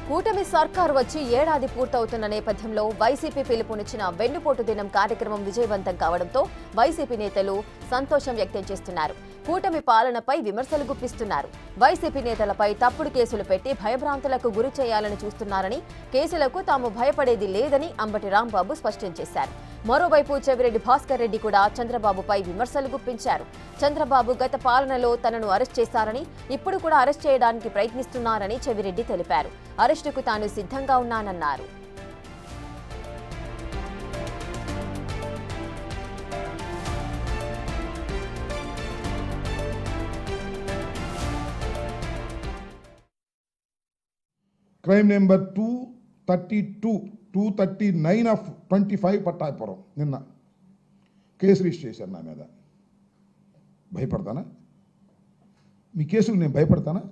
కూటమి సర్కారు వచ్చి ఏడాది పూర్తవుతున్న నేపథ్యంలో వైసీపీ పిలుపునిచ్చిన వెన్నుపోటు దినం కార్యక్రమం విజయవంతం కావడంతో వైసీపీ నేతలు సంతోషం వ్యక్తం చేస్తున్నారు. కూటమి పాలనపై విమర్శలు గుప్పిస్తున్నారు. వైసీపీ నేతలపై తప్పుడు కేసులు పెట్టి భయభ్రాంతులకు గురి చేయాలని చూస్తున్నారని, కేసులకు తాము భయపడేది లేదని అంబటి రాంబాబు స్పష్టం చేశారు. మరోవైపు చెవిరెడ్డి భాస్కర్ రెడ్డి కూడా చంద్రబాబుపై విమర్శలు గుప్పించారు. చంద్రబాబు గత పాలనలో తనను అరెస్ట్ చేశారని, ఇప్పుడు కూడా అరెస్ట్ చేయడానికి ప్రయత్నిస్తున్నారని చెవిరెడ్డి తెలిపారు. అరెస్టుకు తాను సిద్ధంగా ఉన్నానన్నారు. క్రైమ్ నెంబర్ 232, 239 ఆఫ్ 25 పట్టాపురం నిన్న కేసు రిజిస్టర్ చేశారు నా మీద. భయపడతానా? మీ కేసులు నేను భయపడతానా?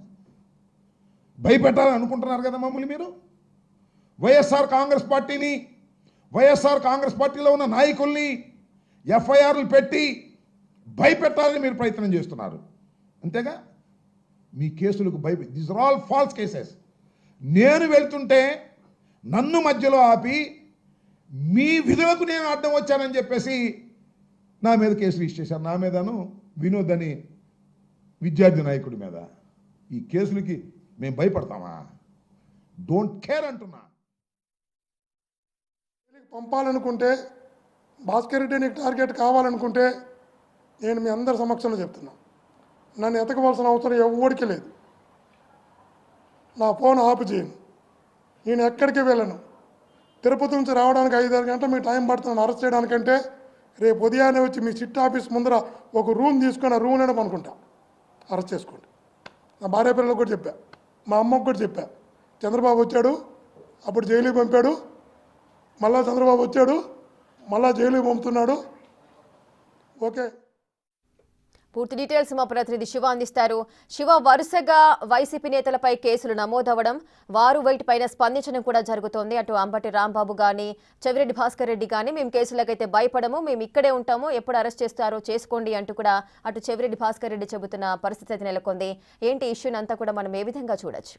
భయపెట్టాలని అనుకుంటున్నారు కదా మమ్మల్ని మీరు. వైఎస్ఆర్ కాంగ్రెస్ పార్టీని, వైఎస్ఆర్ కాంగ్రెస్ పార్టీలో ఉన్న నాయకుల్ని ఎఫ్ఐఆర్లు పెట్టి భయపెట్టాలని మీరు ప్రయత్నం చేస్తున్నారు అంతేగా. మీ కేసులకు this are all false cases. నేను వెళ్తుంటే నన్ను మధ్యలో ఆపి మీ విధులకు నేను అడ్డం వచ్చానని చెప్పేసి నా మీద కేసు రిజిస్టర్ చేశారు. నా మీదను వినోద్ అని విద్యార్థి నాయకుడి మీద. ఈ కేసులకి మేము భయపడతామా? డోంట్ కేర్ అంటున్నా. పంపాలనుకుంటే, భాస్కర్ రెడ్డి నీకు టార్గెట్ కావాలనుకుంటే నేను మీ అందరి సమక్షంలో చెప్తున్నా, నన్ను ఎతకవలసిన అవసరం ఎవరికి లేదు. నా ఫోన్ ఆఫ్ చేయను, నేను ఎక్కడికి వెళ్ళను. తిరుపతి నుంచి రావడానికి 5-6 గంటలు మీకు టైం పడుతుంది అరెస్ట్ చేయడానికంటే రేపు ఉదయాన్నే వచ్చి మీ సిట్ ఆఫీస్ ముందర ఒక రూమ్ తీసుకొని ఆ రూమ్లోనే పనుకుంటా, అరెస్ట్ చేసుకోండి. నా భార్య పిల్లలకు కూడా చెప్పా, మా అమ్మకు కూడా చెప్పా. చంద్రబాబు వచ్చాడు, అప్పుడు జైలుకి పంపాడు, మళ్ళా చంద్రబాబు వచ్చాడు, మళ్ళా జైలుకి పంపుతున్నాడు. ఓకే, పూర్తి డీటెయిల్స్ మా ప్రతినిధి శివ అందిస్తారు. శివ, వరుసగా వైసీపీ నేతలపై కేసులు నమోదవడం, వారు వీటిపైన స్పందించడం కూడా జరుగుతోంది. అటు అంబటి రాంబాబు కానీ, చెవిరెడ్డి భాస్కర్ రెడ్డి కానీ, మేము కేసులకైతే భయపడము, మేము ఇక్కడే ఉంటాము, ఎప్పుడు అరెస్ట్ చేస్తారో చేసుకోండి అంటూ కూడా అటు చెవిరెడ్డి భాస్కర్ రెడ్డి చెబుతున్న పరిస్థితి నెలకొంది. ఏంటి ఇష్యూని అంతా కూడా మనం ఏ విధంగా చూడొచ్చు?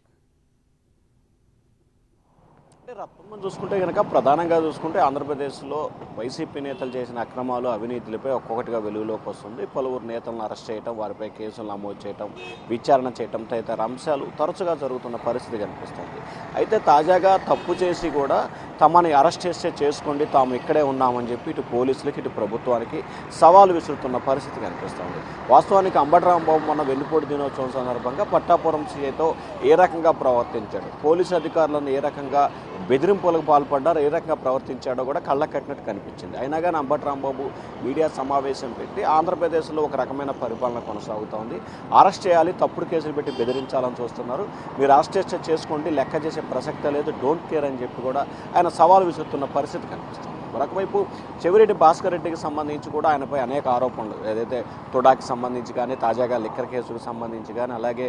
అంటే రత్నం చూసుకుంటే కనుక ప్రధానంగా చూసుకుంటే ఆంధ్రప్రదేశ్లో వైసీపీ నేతలు చేసిన అక్రమాలు, అవినీతిలపై ఒక్కొక్కటిగా వెలుగులోకి వస్తుంది. పలువురు నేతలను అరెస్ట్ చేయడం, వారిపై కేసులు నమోదు చేయడం, విచారణ చేయడం తదితర అంశాలు తరచుగా జరుగుతున్న పరిస్థితి కనిపిస్తుంది. అయితే తాజాగా తప్పు చేసి కూడా తమని అరెస్ట్ చేస్తే చేసుకోండి, తాము ఇక్కడే ఉన్నామని చెప్పి ఇటు పోలీసులకి ఇటు ప్రభుత్వానికి సవాలు విసురుతున్న పరిస్థితి కనిపిస్తుంది. వాస్తవానికి అంబటి రాంబాబు మొన్న వెన్నుపోటు దినోత్సవం సందర్భంగా పట్టాపురం సీఐతో ఏ రకంగా ప్రవర్తించాడు, పోలీసు అధికారులను ఏ రకంగా బెదిరింపులకు పాల్పడ్డారు, ఏ రకంగా ప్రవర్తించాడో కూడా కళ్ళకు కట్టినట్టు కనిపించింది. అయినా కానీ అంబటి రాంబాబు మీడియా సమావేశం పెట్టి ఆంధ్రప్రదేశ్లో ఒక రకమైన పరిపాలన కొనసాగుతోంది, అరెస్ట్ చేయాలి, తప్పుడు కేసులు పెట్టి బెదిరించాలని చూస్తున్నారు, మీరు అరెస్ట్ చేస్తే చేసుకోండి, లెక్క చేసే ప్రసక్తే లేదు, డోంట్ కేర్ అని చెప్పి కూడా ఆయన సవాలు విసురుతున్న పరిస్థితి కనిపిస్తుంది. మరొకవైపు చెవిరెడ్డి భాస్కర్ రెడ్డికి సంబంధించి కూడా ఆయనపై అనేక ఆరోపణలు, ఏదైతే తొడాకి సంబంధించి కానీ, తాజాగా లిక్కర్ కేసుకు సంబంధించి కానీ, అలాగే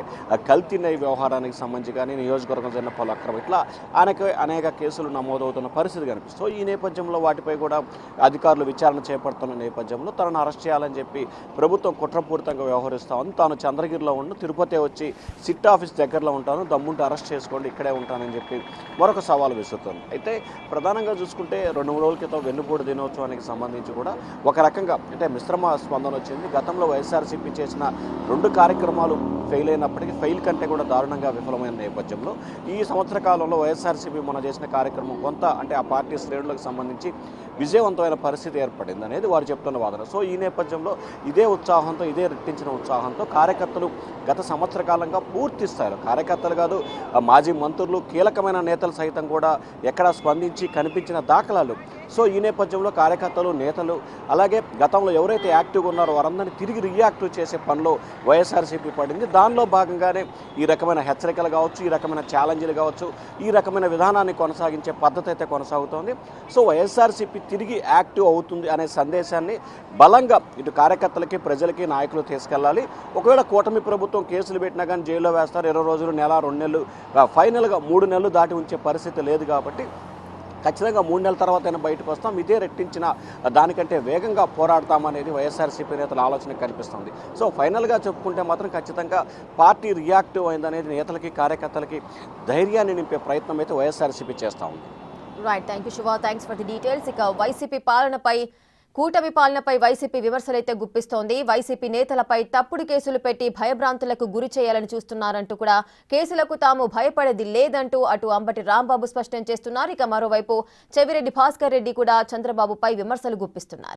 కల్తీ నెయ్యి వ్యవహారానికి సంబంధించి కానీ, నియోజకవర్గం జరిగిన పలు అక్రమం, ఇట్లా ఆయనకు అనేక కేసులు నమోదవుతున్న పరిస్థితి కనిపిస్తుంది. ఈ నేపథ్యంలో వాటిపై కూడా అధికారులు విచారణ చేపడుతున్న నేపథ్యంలో తనను అరెస్ట్ చేయాలని చెప్పి ప్రభుత్వం కుట్రపూరితంగా వ్యవహరిస్తూ ఉంది. తాను చంద్రగిరిలో ఉండు, తిరుపతి వచ్చి సిట్ ఆఫీస్ దగ్గరలో ఉంటాను, దమ్ముంటే అరెస్ట్ చేసుకోండి, ఇక్కడే ఉంటానని చెప్పి మరొక సవాలు విసురుతుంది. అయితే ప్రధానంగా చూసుకుంటే 2-3 రోజుల క్రితం వెన్నుపోటు దినోత్సవానికి సంబంధించి కూడా ఒక రకంగా అంటే మిశ్రమ స్పందన వచ్చింది. గతంలో వైఎస్ఆర్సీపీ చేసిన 2 కార్యక్రమాలు ఫెయిల్ అయినప్పటికీ ఫెయిల్ కంటే కూడా దారుణంగా విఫలమైన నేపథ్యంలో ఈ సంవత్సర కాలంలో వైఎస్ఆర్సీపీ మనం చేసిన కార్యక్రమం కొంత అంటే ఆ పార్టీ శ్రేణులకు సంబంధించి విజయవంతమైన పరిస్థితి ఏర్పడింది అనేది వారు చెప్తున్న వాదన. సో ఈ నేపథ్యంలో ఇదే ఉత్సాహంతో, ఇదే రెట్టించిన ఉత్సాహంతో కార్యకర్తలు గత సంవత్సర కాలంగా పూర్తి స్థాయిలో, కార్యకర్తలు కాదు మాజీ మంత్రులు, కీలకమైన నేతలు సైతం కూడా ఎక్కడా స్పందించి కనిపించిన దాఖలాలు. సో ఈ నేపథ్యంలో కార్యకర్తలు, నేతలు, అలాగే గతంలో ఎవరైతే యాక్టివ్గా ఉన్నారో వారందరినీ తిరిగి రియాక్టివ్ చేసే పనిలో వైఎస్ఆర్సీపీ పడింది. దానిలో భాగంగానే ఈ రకమైన హెచ్చరికలు కావచ్చు, ఈ రకమైన ఛాలెంజ్లు కావచ్చు, ఈ రకమైన విధానాన్ని కొనసాగించే పద్ధతి అయితే కొనసాగుతోంది. సో వైఎస్ఆర్సీపీ తిరిగి యాక్టివ్ అవుతుంది అనే సందేశాన్ని బలంగా ఇటు కార్యకర్తలకి, ప్రజలకి, నాయకులు తీసుకెళ్ళాలి. ఒకవేళ కూటమి ప్రభుత్వం కేసులు పెట్టినా కానీ జైల్లో వేస్తారు, 20 రోజులు, నెల, 2 నెలలు, ఫైనల్గా 3 నెలలు దాటి ఉంచే పరిస్థితి లేదు. కాబట్టి ఖచ్చితంగా 3 నెలల తర్వాతైనా బయటకు వస్తాం, ఇదే రెట్టించిన దానికంటే వేగంగా పోరాడతామనేది వైఎస్ఆర్సీపీ నేతల ఆలోచన కనిపిస్తుంది. సో ఫైనల్గా చెప్పుకుంటే మాత్రం ఖచ్చితంగా పార్టీ రియాక్టివ్ అయిందనేది నేతలకి కార్యకర్తలకి ధైర్యాన్ని నింపే ప్రయత్నం అయితే వైఎస్ఆర్సీపీ చేస్తూ ఉంది. Right, thank you Shiva, thanks for the details. ఇక కూటమి పాలనపై వైసీపీ విమర్శలైతే గుప్పిస్తోంది. వైసీపీ నేతలపై తప్పుడు కేసులు పెట్టి భయభ్రాంతులకు గురి చేయాలని చూస్తున్నారంటూ కూడా కేసులకు తాము భయపడేది లేదంటూ అటు అంబటి రాంబాబు స్పష్టం చేస్తున్నారు. ఇక మరోవైపు చెవిరెడ్డి భాస్కర్ రెడ్డి కూడా చంద్రబాబుపై విమర్శలు గుప్పిస్తున్నారు.